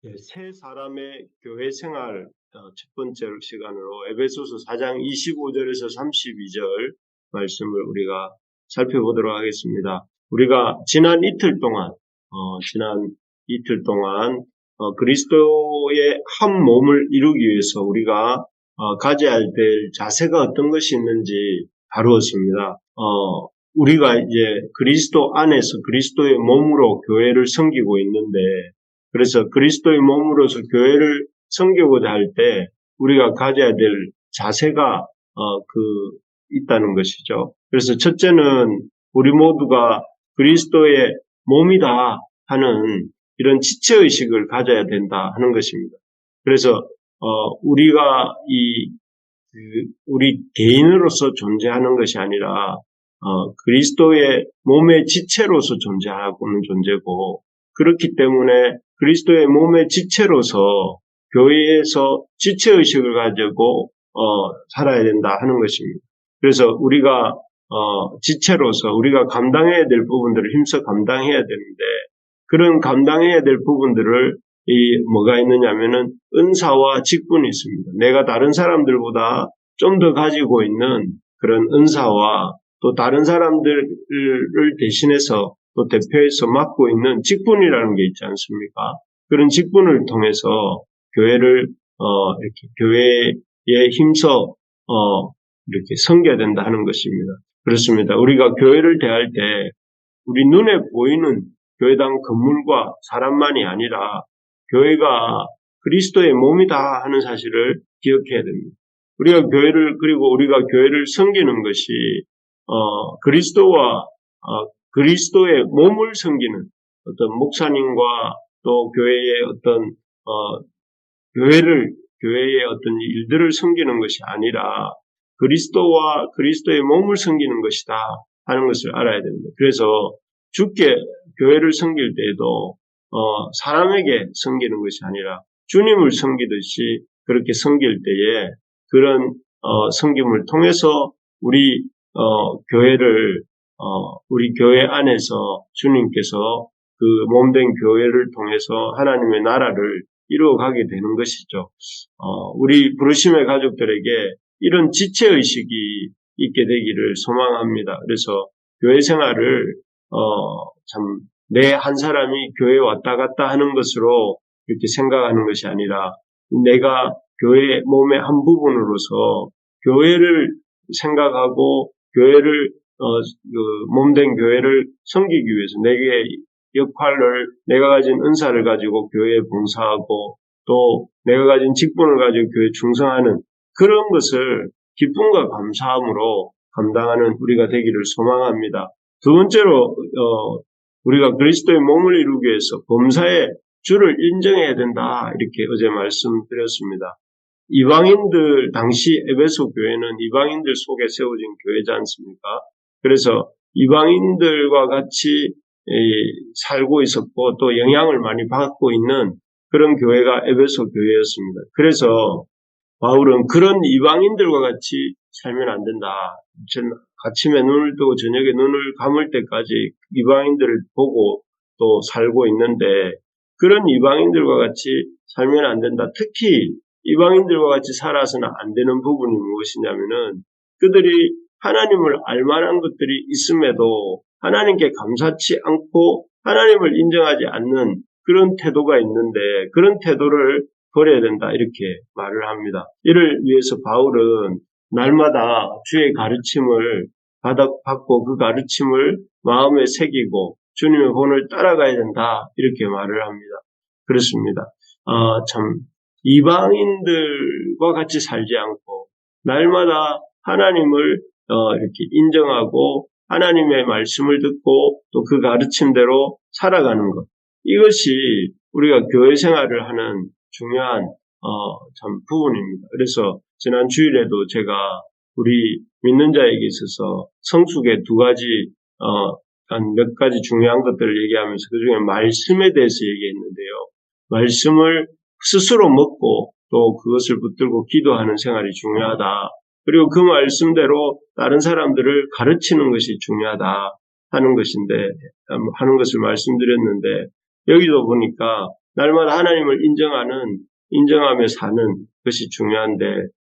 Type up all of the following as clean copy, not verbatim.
세 사람의 교회 생활 첫 번째 시간으로 에베소서 4장 25절에서 32절 말씀을 우리가 살펴보도록 하겠습니다. 우리가 지난 이틀 동안 그리스도의 한 몸을 이루기 위해서 우리가 가져야 될 자세가 어떤 것이 있는지 다루었습니다. 우리가 이제 그리스도 안에서 그리스도의 몸으로 교회를 섬기고 있는데, 그래서 그리스도의 몸으로서 교회를 섬기고자 할 때 우리가 가져야 될 자세가 있다는 것이죠. 그래서 첫째는 우리 모두가 그리스도의 몸이다 하는 이런 지체의식을 가져야 된다 하는 것입니다. 그래서 우리가 우리 개인으로서 존재하는 것이 아니라 그리스도의 몸의 지체로서 존재하고는 존재고, 그렇기 때문에 그리스도의 몸의 지체로서 교회에서 지체의식을 가지고 살아야 된다 하는 것입니다. 그래서 우리가 지체로서 우리가 감당해야 될 부분들을 힘써 감당해야 되는데, 그런 감당해야 될 부분들을 뭐가 있느냐면은 은사와 직분이 있습니다. 내가 다른 사람들보다 좀 더 가지고 있는 그런 은사와 또 다른 사람들을 대신해서 또 대표해서 맡고 있는 직분이라는 게 있지 않습니까? 그런 직분을 통해서 교회를 이렇게 교회에 힘써 이렇게 섬겨야 된다 하는 것입니다. 그렇습니다. 우리가 교회를 대할 때 우리 눈에 보이는 교회당 건물과 사람만이 아니라 교회가 그리스도의 몸이다 하는 사실을 기억해야 됩니다. 우리가 교회를 섬기는 것이 그리스도의 몸을 섬기는 어떤 목사님과 또 교회의 교회의 어떤 일들을 섬기는 것이 아니라 그리스도와 그리스도의 몸을 섬기는 것이다 하는 것을 알아야 됩니다. 그래서 주께 교회를 섬길 때에도 사람에게 섬기는 것이 아니라 주님을 섬기듯이 그렇게 섬길 때에 그런 섬김을 통해서 우리 우리 교회 안에서 주님께서 그 몸된 교회를 통해서 하나님의 나라를 이루어가게 되는 것이죠. 우리 부르심의 가족들에게 이런 지체의식이 있게 되기를 소망합니다. 그래서 교회 생활을 내 한 사람이 교회에 왔다 갔다 하는 것으로 이렇게 생각하는 것이 아니라 내가 교회의 몸의 한 부분으로서 교회를 생각하고 교회를 몸된 교회를 섬기기 위해서 내가 가진 은사를 가지고 교회에 봉사하고 또 내가 가진 직분을 가지고 교회에 충성하는 그런 것을 기쁨과 감사함으로 감당하는 우리가 되기를 소망합니다. 두 번째로 우리가 그리스도의 몸을 이루기 위해서 범사의 주를 인정해야 된다 이렇게 어제 말씀드렸습니다. 당시 에베소 교회는 이방인들 속에 세워진 교회지 않습니까? 그래서 이방인들과 같이 살고 있었고 또 영향을 많이 받고 있는 그런 교회가 에베소 교회였습니다. 그래서 바울은 그런 이방인들과 같이 살면 안 된다. 아침에 눈을 뜨고 저녁에 눈을 감을 때까지 이방인들을 보고 또 살고 있는데, 그런 이방인들과 같이 살면 안 된다. 특히 이방인들과 같이 살아서는 안 되는 부분이 무엇이냐면은 그들이 하나님을 알 만한 것들이 있음에도 하나님께 감사치 않고 하나님을 인정하지 않는 그런 태도가 있는데 그런 태도를 버려야 된다 이렇게 말을 합니다. 이를 위해서 바울은 날마다 주의 가르침을 받고 그 가르침을 마음에 새기고 주님의 본을 따라가야 된다 이렇게 말을 합니다. 그렇습니다. 이방인들과 같이 살지 않고 날마다 하나님을 이렇게 인정하고 하나님의 말씀을 듣고 또 그 가르침대로 살아가는 것, 이것이 우리가 교회 생활을 하는 중요한 부분입니다. 그래서 지난 주일에도 제가 우리 믿는 자에게 있어서 성숙의 한 몇 가지 중요한 것들을 얘기하면서 그중에 말씀에 대해서 얘기했는데요. 말씀을 스스로 먹고 또 그것을 붙들고 기도하는 생활이 중요하다. 그리고 그 말씀대로 다른 사람들을 가르치는 것이 중요하다 하는 것을 말씀드렸는데, 여기도 보니까 날마다 하나님을 인정하며 사는 것이 중요한데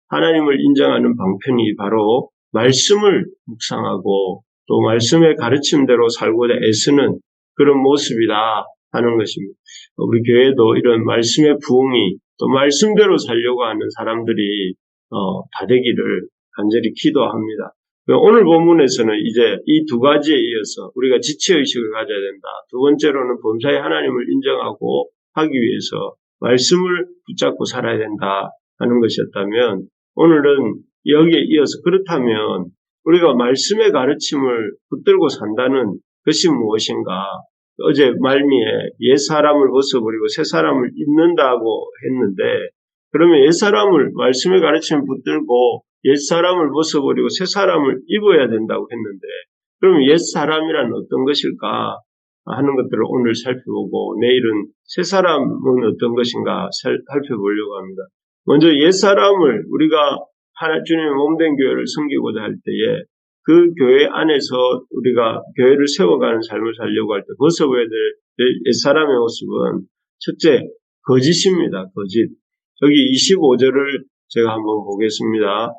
하나님을 인정하는 방편이 바로 말씀을 묵상하고 또 말씀의 가르침대로 살고자 애쓰는 그런 모습이다 하는 것입니다. 우리 교회도 이런 말씀의 부흥이 또 말씀대로 살려고 하는 사람들이 다 되기를 간절히 기도합니다. 오늘 본문에서는 이제 이 두 가지에 이어서 우리가 지체의식을 가져야 된다. 두 번째로는 범사에 하나님을 인정하고 하기 위해서 말씀을 붙잡고 살아야 된다 하는 것이었다면 오늘은 여기에 이어서 그렇다면 우리가 말씀의 가르침을 붙들고 산다는 것이 무엇인가? 어제 말미에 옛 사람을 벗어버리고 새 사람을 입는다고 했는데 그러면 옛 사람을 말씀의 가르침을 붙들고 옛 사람을 벗어버리고 새 사람을 입어야 된다고 했는데 그러면 옛 사람이란 어떤 것일까 하는 것들을 오늘 살펴보고 내일은 새 사람은 어떤 것인가 살펴보려고 합니다. 먼저 옛 사람을 우리가 주님의 몸된 교회를 섬기고자 할 때에 그 교회 안에서 우리가 교회를 세워가는 삶을 살려고 할 때 벗어버려야 될 옛 사람의 모습은 첫째 거짓입니다. 거짓. 여기 25절을 제가 한번 보겠습니다.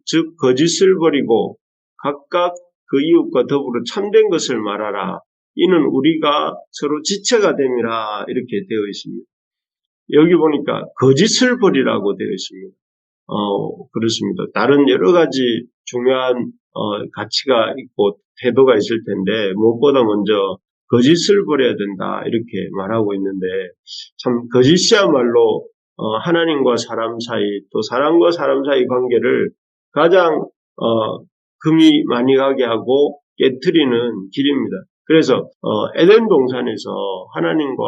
즉 거짓을 버리고 각각 그 이웃과 더불어 참된 것을 말하라. 이는 우리가 서로 지체가 됨이라 이렇게 되어 있습니다. 여기 보니까 거짓을 버리라고 되어 있습니다. 그렇습니다. 다른 여러 가지 중요한 가치가 있고 태도가 있을 텐데 무엇보다 먼저 거짓을 버려야 된다 이렇게 말하고 있는데 참 거짓이야말로 하나님과 사람 사이 또 사람과 사람 사이 관계를 가장 금이 많이 가게 하고 깨트리는 길입니다. 그래서 에덴 동산에서 하나님과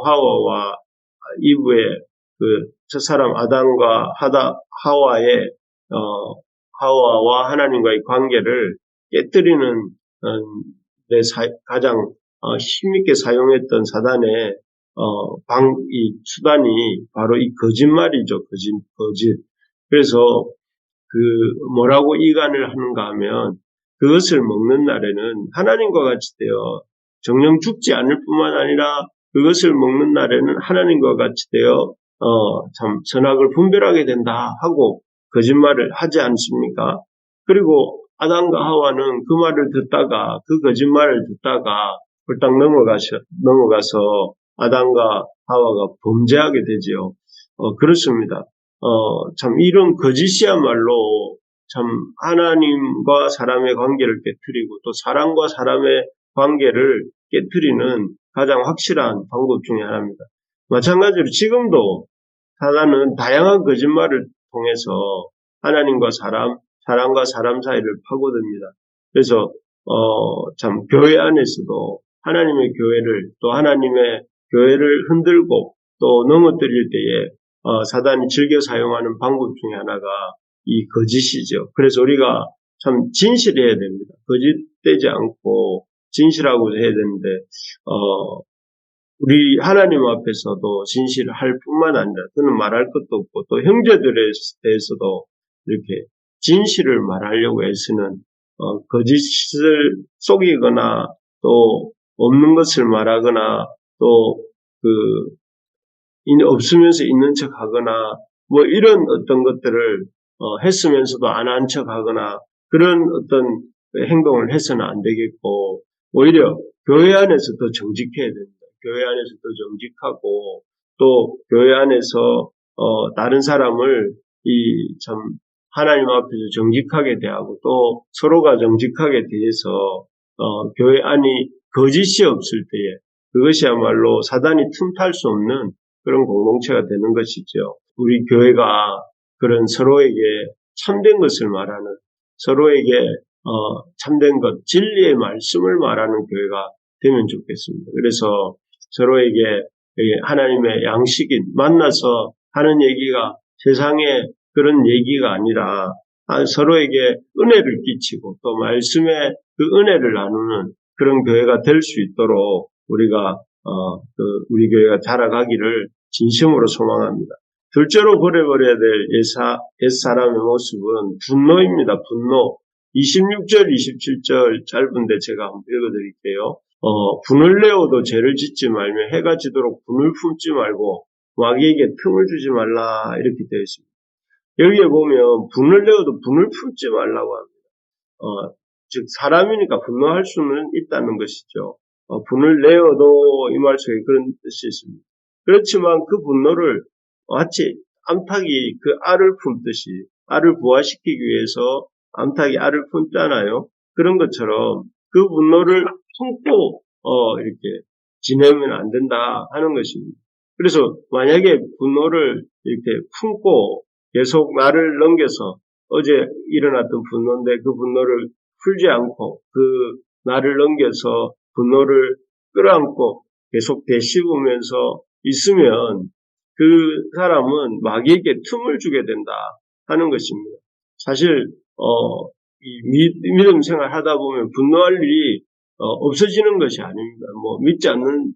하와와 이브의 첫 사람 아담과 하와의 하와와 하나님과의 관계를 깨뜨리는 데 가장 힘있게 사용했던 사단의 이 수단이 바로 이 거짓말이죠. 거짓. 그래서 뭐라고 이간을 하는가 하면 그것을 먹는 날에는 하나님과 같이 되어 정령 죽지 않을 뿐만 아니라 그것을 먹는 날에는 하나님과 같이 되어 참 선악을 분별하게 된다 하고 거짓말을 하지 않습니까? 그리고 아담과 하와는 그 말을 듣다가 그 거짓말을 듣다가 홀딱 넘어가서 아담과 하와가 범죄하게 되지요. 그렇습니다. 참 이런 거짓이야말로 참 하나님과 사람의 관계를 깨트리고 또 사람과 사람의 관계를 깨트리는 가장 확실한 방법 중에 하나입니다. 마찬가지로 지금도 사단은 다양한 거짓말을 통해서 하나님과 사람과 사람 사이를 파고듭니다. 그래서 참 교회 안에서도 하나님의 교회를 또 하나님의 교회를 흔들고 또 넘어뜨릴 때에 사단이 즐겨 사용하는 방법 중에 하나가 이 거짓이죠. 그래서 우리가 참 진실해야 됩니다. 거짓되지 않고 진실하고 해야 되는데 우리 하나님 앞에서도 진실할 뿐만 아니라 그는 말할 것도 없고 또 형제들에 대해서도 이렇게 진실을 말하려고 애쓰는 거짓을 속이거나 또 없는 것을 말하거나 또 없으면서 있는 척하거나 뭐 이런 어떤 것들을 했으면서도 안 한 척하거나 그런 어떤 행동을 해서는 안 되겠고 오히려 교회 안에서 더 정직해야 됩니다. 교회 안에서 더 정직하고 또 교회 안에서 다른 사람을 참 하나님 앞에서 정직하게 대하고 또 서로가 정직하게 대해서 교회 안이 거짓이 없을 때에 그것이야말로 사단이 틈탈 수 없는 그런 공동체가 되는 것이죠. 우리 교회가 그런 서로에게 참된 것을 말하는 서로에게 참된 것, 진리의 말씀을 말하는 교회가 되면 좋겠습니다. 그래서 서로에게 하나님의 양식인 만나서 하는 얘기가 세상의 그런 얘기가 아니라 서로에게 은혜를 끼치고 또 말씀의 그 은혜를 나누는 그런 교회가 될 수 있도록 우리가 우리 교회가 자라가기를 진심으로 소망합니다. 둘째로 버려버려야 될 옛사람의 모습은 분노입니다. 분노. 26절, 27절 짧은데 제가 한번 읽어드릴게요. 분을 내어도 죄를 짓지 말며 해가 지도록 분을 품지 말고 마귀에게 틈을 주지 말라 이렇게 되어 있습니다. 여기에 보면 분을 내어도 분을 품지 말라고 합니다. 즉 사람이니까 분노할 수는 있다는 것이죠. 분을 내어도 이 말 속에 그런 뜻이 있습니다. 그렇지만 그 분노를 마치 암탉이 그 알을 품듯이 알을 부화시키기 위해서 암탉이 알을 품잖아요. 그런 것처럼 그 분노를 품고 이렇게 지내면 안 된다 하는 것입니다. 그래서 만약에 분노를 이렇게 품고 계속 날을 넘겨서 어제 일어났던 분노인데 그 분노를 풀지 않고 그 날을 넘겨서 분노를 끌어안고 계속 되씹으면서 있으면 그 사람은 마귀에게 틈을 주게 된다 하는 것입니다. 사실 이 믿음 생활 하다 보면 분노할 일이 없어지는 것이 아닙니다. 믿지 않는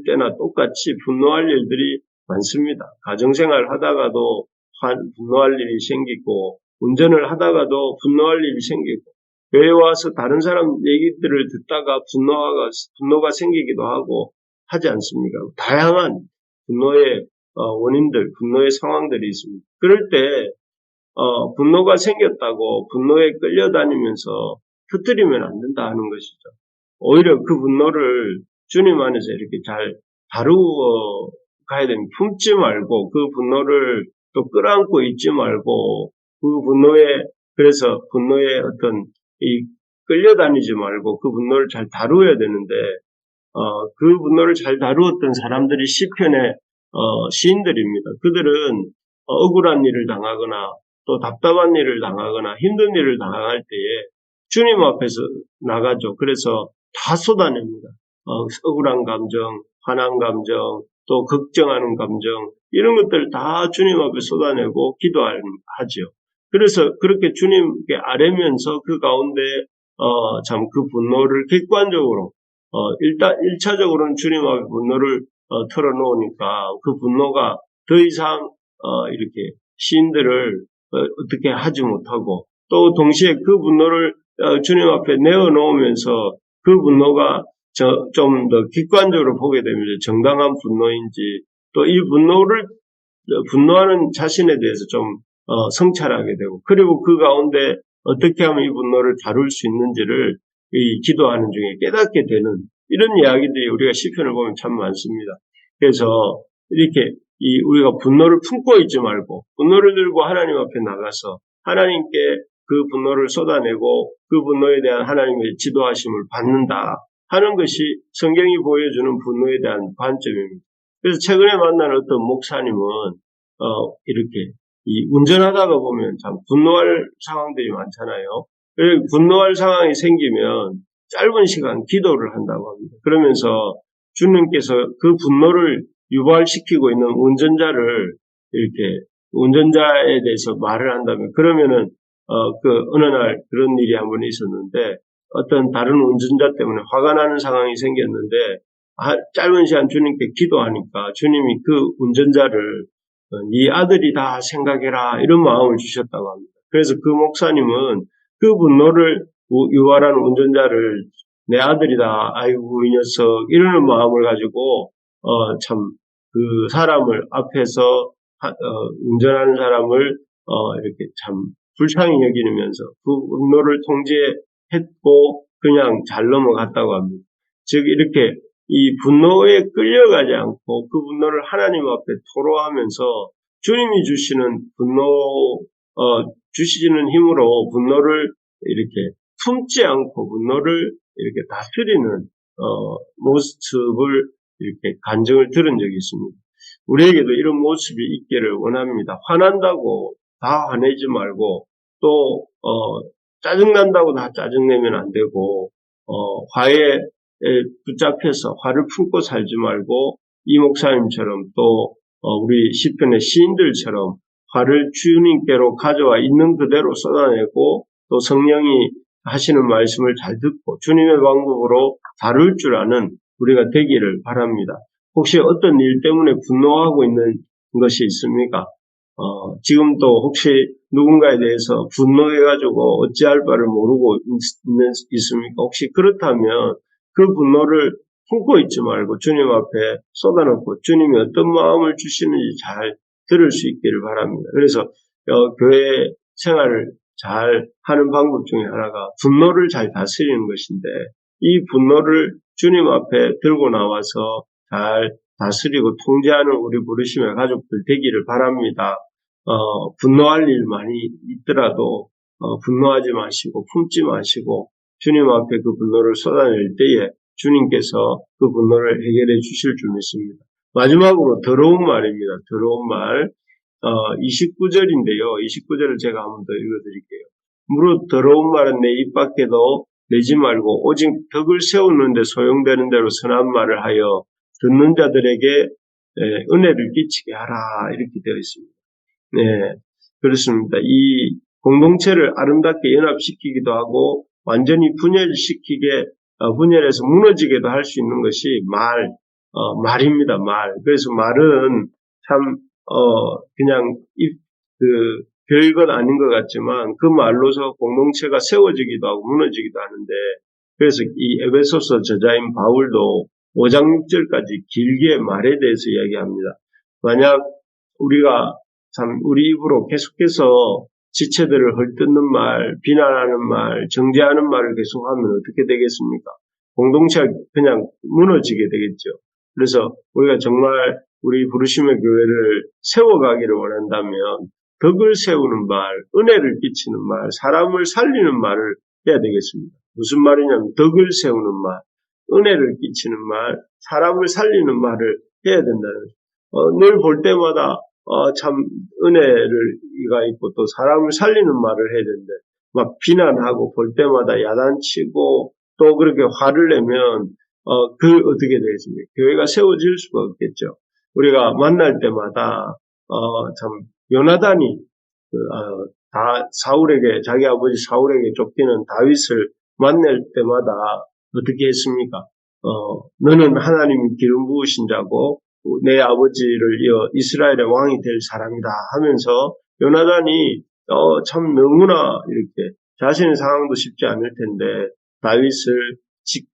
때나 똑같이 분노할 일들이 많습니다. 가정생활 하다가도 분노할 일이 생기고 운전을 하다가도 분노할 일이 생기고 교회 와서 다른 사람 얘기들을 듣다가 분노가 생기기도 하고 하지 않습니까? 다양한 분노의 원인들, 분노의 상황들이 있습니다. 그럴 때 분노가 생겼다고 분노에 끌려다니면서 터뜨리면 안 된다 하는 것이죠. 오히려 그 분노를 주님 안에서 이렇게 잘 다루어 가야 됩니다. 품지 말고 그 분노를 또 끌어안고 있지 말고 그 그래서 분노에 어떤 끌려다니지 말고 그 분노를 잘 다루어야 되는데 그 분노를 잘 다루었던 사람들이 시편의 시인들입니다. 그들은 억울한 일을 당하거나 또 답답한 일을 당하거나 힘든 일을 당할 때에 주님 앞에서 나가죠. 그래서 다 쏟아냅니다. 억울한 감정, 화난 감정, 또 걱정하는 감정 이런 것들을 다 주님 앞에 쏟아내고 기도하죠. 그래서 그렇게 주님께 아뢰면서 그 가운데 참 그 분노를 객관적으로 일단 1차적으로는 주님 앞에 분노를 털어놓으니까 그 분노가 더 이상 이렇게 시인들을 어떻게 하지 못하고 또 동시에 그 분노를 주님 앞에 내어놓으면서 그 분노가 좀 더 객관적으로 보게 됩니다. 정당한 분노인지 또 이 분노하는 자신에 대해서 좀 성찰하게 되고 그리고 그 가운데 어떻게 하면 이 분노를 다룰 수 있는지를 이 기도하는 중에 깨닫게 되는 이런 이야기들이 우리가 시편을 보면 참 많습니다. 그래서 이렇게 우리가 분노를 품고 있지 말고 분노를 들고 하나님 앞에 나가서 하나님께 그 분노를 쏟아내고 그 분노에 대한 하나님의 지도하심을 받는다 하는 것이 성경이 보여주는 분노에 대한 관점입니다. 그래서 최근에 만난 어떤 목사님은 이렇게 운전하다가 보면 참 분노할 상황들이 많잖아요. 분노할 상황이 생기면 짧은 시간 기도를 한다고 합니다. 그러면서 주님께서 그 분노를 유발시키고 있는 운전자를 이렇게 운전자에 대해서 말을 한다면 그러면은 어느 날 그런 일이 한 번 있었는데 어떤 다른 운전자 때문에 화가 나는 상황이 생겼는데 짧은 시간 주님께 기도하니까 주님이 그 운전자를 네 아들이 다 생각해라 이런 마음을 주셨다고 합니다. 그래서 그 목사님은 그 분노를 유발하는 운전자를 내 아들이다 아이고 이 녀석 이러는 마음을 가지고 참 그 사람을 앞에서 운전하는 사람을 이렇게 참 불쌍히 여기면서 그 분노를 통제했고 그냥 잘 넘어갔다고 합니다. 즉 이렇게 이 분노에 끌려가지 않고 그 분노를 하나님 앞에 토로하면서 주님이 주시는 주시는 힘으로 분노를 이렇게 품지 않고 분노를 이렇게 다스리는 모습을 이렇게 간증을 들은 적이 있습니다. 우리에게도 이런 모습이 있기를 원합니다. 화난다고 다 화내지 말고 또 짜증난다고 다 짜증내면 안 되고 화에 붙잡혀서 화를 품고 살지 말고 이 목사님처럼 또 우리 시편의 시인들처럼 화를 주님께로 가져와 있는 그대로 쏟아내고 또 성령이 하시는 말씀을 잘 듣고 주님의 방법으로 다룰 줄 아는 우리가 되기를 바랍니다. 혹시 어떤 일 때문에 분노하고 있는 것이 있습니까? 지금도 혹시 누군가에 대해서 분노해가지고 어찌할 바를 모르고 있습니까? 혹시 그렇다면 그 분노를 품고 있지 말고 주님 앞에 쏟아놓고 주님이 어떤 마음을 주시는지 잘 들을 수 있기를 바랍니다. 그래서 교회 생활을 잘 하는 방법 중에 하나가 분노를 잘 다스리는 것인데 이 분노를 주님 앞에 들고 나와서 잘 다스리고 통제하는 우리 부르심의 가족들 되기를 바랍니다. 분노할 일 많이 있더라도 분노하지 마시고 품지 마시고 주님 앞에 그 분노를 쏟아낼 때에 주님께서 그 분노를 해결해 주실 줄 믿습니다. 마지막으로 더러운 말입니다. 더러운 말. 29절인데요. 29절을 제가 한번 더 읽어드릴게요. 무릇 더러운 말은 내 입 밖에도 내지 말고 오직 덕을 세우는데 소용되는 대로 선한 말을 하여 듣는 자들에게 은혜를 끼치게 하라. 이렇게 되어 있습니다. 네, 그렇습니다. 이 공동체를 아름답게 연합시키기도 하고 완전히 분열해서 무너지게도 할 수 있는 것이 말입니다. 말. 그래서 말은 참 그냥 별것 아닌 것 같지만 그 말로서 공동체가 세워지기도 하고 무너지기도 하는데 그래서 이 에베소서 저자인 바울도 5장 6절까지 길게 말에 대해서 이야기합니다. 만약 우리가 우리 입으로 계속해서 지체들을 헐뜯는 말, 비난하는 말, 정죄하는 말을 계속하면 어떻게 되겠습니까? 공동체가 그냥 무너지게 되겠죠. 그래서 우리가 정말 우리 부르심의 교회를 세워가기를 원한다면 덕을 세우는 말, 은혜를 끼치는 말, 사람을 살리는 말을 해야 되겠습니다. 무슨 말이냐면 덕을 세우는 말, 은혜를 끼치는 말, 사람을 살리는 말을 해야 된다는 거죠. 늘 볼 때마다 참 은혜가 있고 또 사람을 살리는 말을 해야 되는데 막 비난하고 볼 때마다 야단치고 또 그렇게 화를 내면 어떻게 되겠습니까? 교회가 세워질 수가 없겠죠. 우리가 만날 때마다 참 요나단이 자기 아버지 사울에게 쫓기는 다윗을 만날 때마다 어떻게 했습니까? 너는 하나님이 기름 부으신 자고 내 아버지를 이어 이스라엘의 왕이 될 사람이다 하면서 요나단이 참 너무나 이렇게 자신의 상황도 쉽지 않을 텐데 다윗을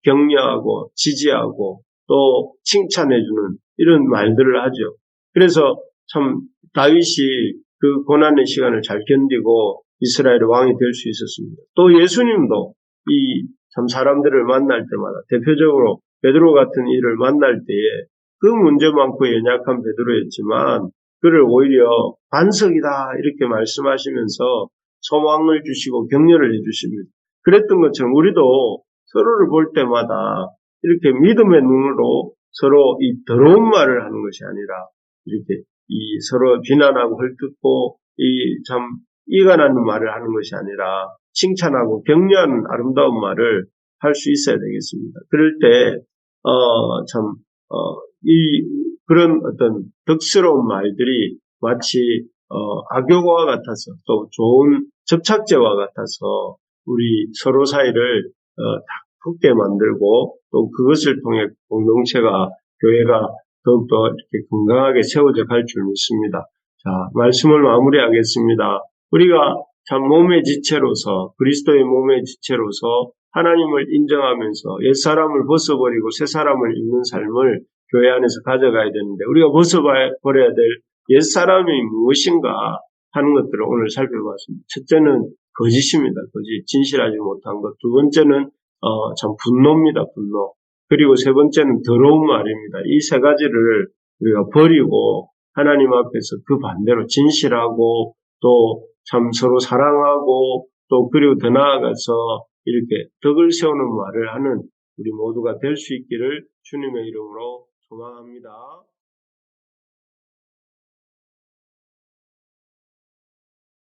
격려하고 지지하고 또 칭찬해주는 이런 말들을 하죠. 그래서 참 다윗이 그 고난의 시간을 잘 견디고 이스라엘의 왕이 될 수 있었습니다. 또 예수님도 이 참 사람들을 만날 때마다 대표적으로 베드로 같은 이를 만날 때에 그 문제 많고 연약한 베드로였지만 그를 오히려 반석이다 이렇게 말씀하시면서 소망을 주시고 격려를 해주십니다. 그랬던 것처럼 우리도 서로를 볼 때마다 이렇게 믿음의 눈으로 서로 이 더러운 말을 하는 것이 아니라 이렇게 이 서로 비난하고 헐뜯고 이 참 이가 나는 말을 하는 것이 아니라 칭찬하고 격려하는 아름다운 말을 할 수 있어야 되겠습니다. 그럴 때 그런 어떤 덕스러운 말들이 마치 악효와 같아서 또 좋은 접착제와 같아서 우리 서로 사이를 닿게 만들고 또 그것을 통해 공동체가 교회가 더욱더 이렇게 건강하게 세워져 갈 줄 믿습니다. 자, 말씀을 마무리하겠습니다. 우리가 참 몸의 지체로서 그리스도의 몸의 지체로서 하나님을 인정하면서 옛사람을 벗어버리고 새사람을 입는 삶을 교회 안에서 가져가야 되는데 우리가 벗어버려야 될 옛사람이 무엇인가 하는 것들을 오늘 살펴봤습니다. 첫째는 거짓입니다. 거짓, 진실하지 못한 것. 두 번째는 참 분노입니다. 분노. 그리고 세 번째는 더러운 말입니다. 이 세 가지를 우리가 버리고 하나님 앞에서 그 반대로 진실하고 또 참 서로 사랑하고 또 그리고 더 나아가서 이렇게 덕을 세우는 말을 하는 우리 모두가 될 수 있기를 주님의 이름으로 소망합니다.